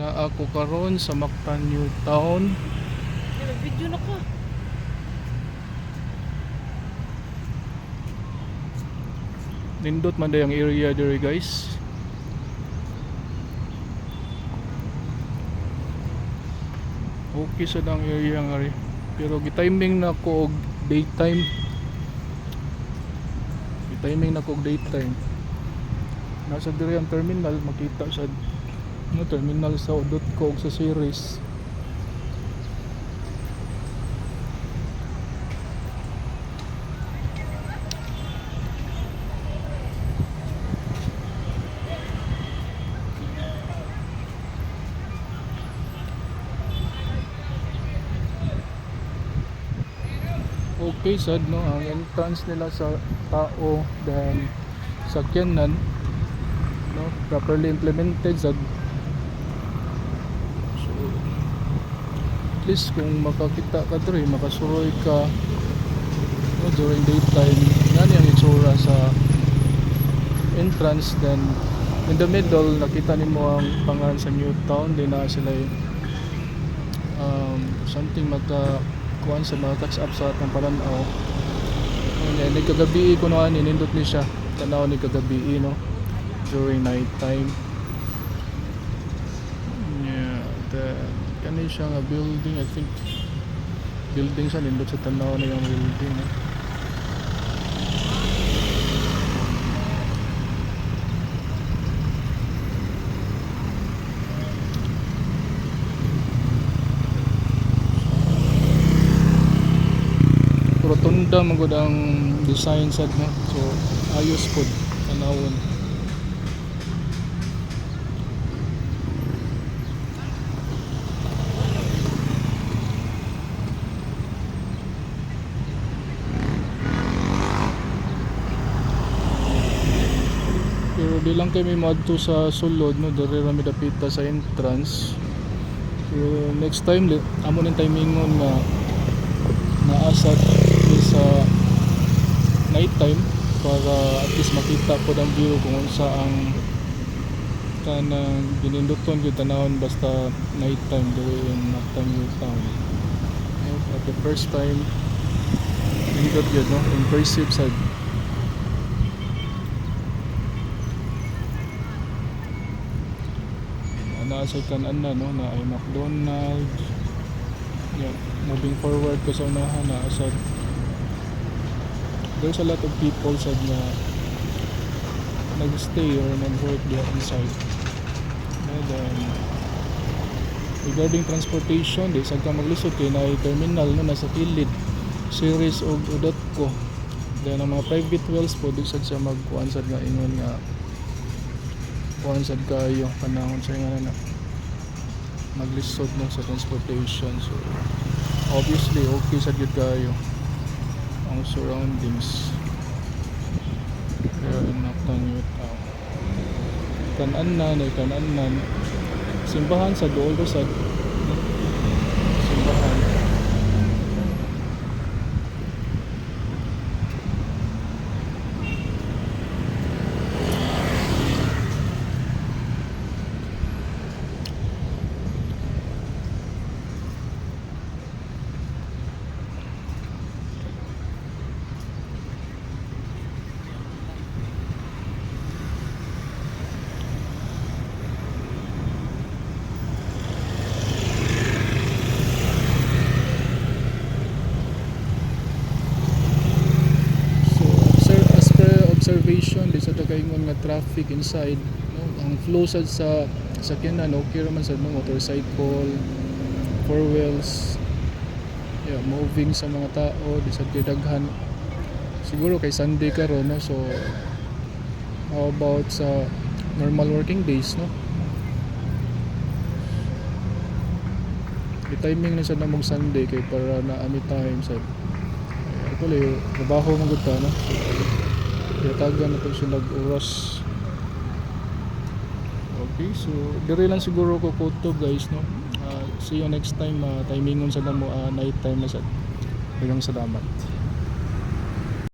na ako karon sa Mactan New Town. Video na ka. Nindot man day ang area diri guys. Okay sa dang area nga rin. Pero gitiming na ko og daytime. Gitiming na ko og daytime. Nasa diri ang terminal, makita sa terminal sa udot ko og sa series. Okay sad no, ang entrance nila sa tao then sa sakyanan no, properly implemented sad. So at least kung makakita ka diri, makasuroy ka no, during daytime, yan yung itsura sa entrance. Then in the middle nakita nimo ang pangalan sa New Town, din na sila something magka kuan sa mga touch up sa atong Paranaw. And then kagabi ko no ani nindot ni siya tanaw ni kagabi no during night time. Yeah, kani siya nga building, I think building sa nindot sa tanaw na yung building no? Rotunda magud ang design sad no, so ayos pod tanawon. Pero di lang kami madto sa sulod no, diri ra mi dapita sa entrance. So next time amo ning timingon nga naasad sa night time para at least makita po ang view kung unsa ang kanang gininduton gyud tanawon basta night time diri in Mactan New Town. At the first time nindot gyud no, impressive sad. Naasay kanan na no, na ay McDonald's. Yeah, moving forward ko sa unahan na asad there's a lot of people sad na nag-stay or nag-work there inside. And then regarding transportation, di sad ka maglisod kay na terminal no, nasa kilid series og udot ko. Then ang mga private wells po di sad siya magkuan sad nga ingon nga kuan sad kayo panahon sa nga na maglisod no sa transportation. So obviously okay sad gyud kayo ang surroundings. Kaya Mactan New Town kanan simbahan sa dool sa simbahan. Observation di sa dagayingon nga traffic inside no? Ang flow sad sa sakyanan okay raman sad no, motorcycle, four wheels, yeah, moving sa mga tao di sad kay daghan. Siguro kay Sunday karon no, so how about sa normal working days no, di timing na sad na mong Sunday kay para na any time sad actually trabaho man gud ta no, kaya tagan na ito sila oras. Okay, so dire lang siguro ko kuto guys no. See you next time. Timingon sa namo night time na sad. Daghang salamat.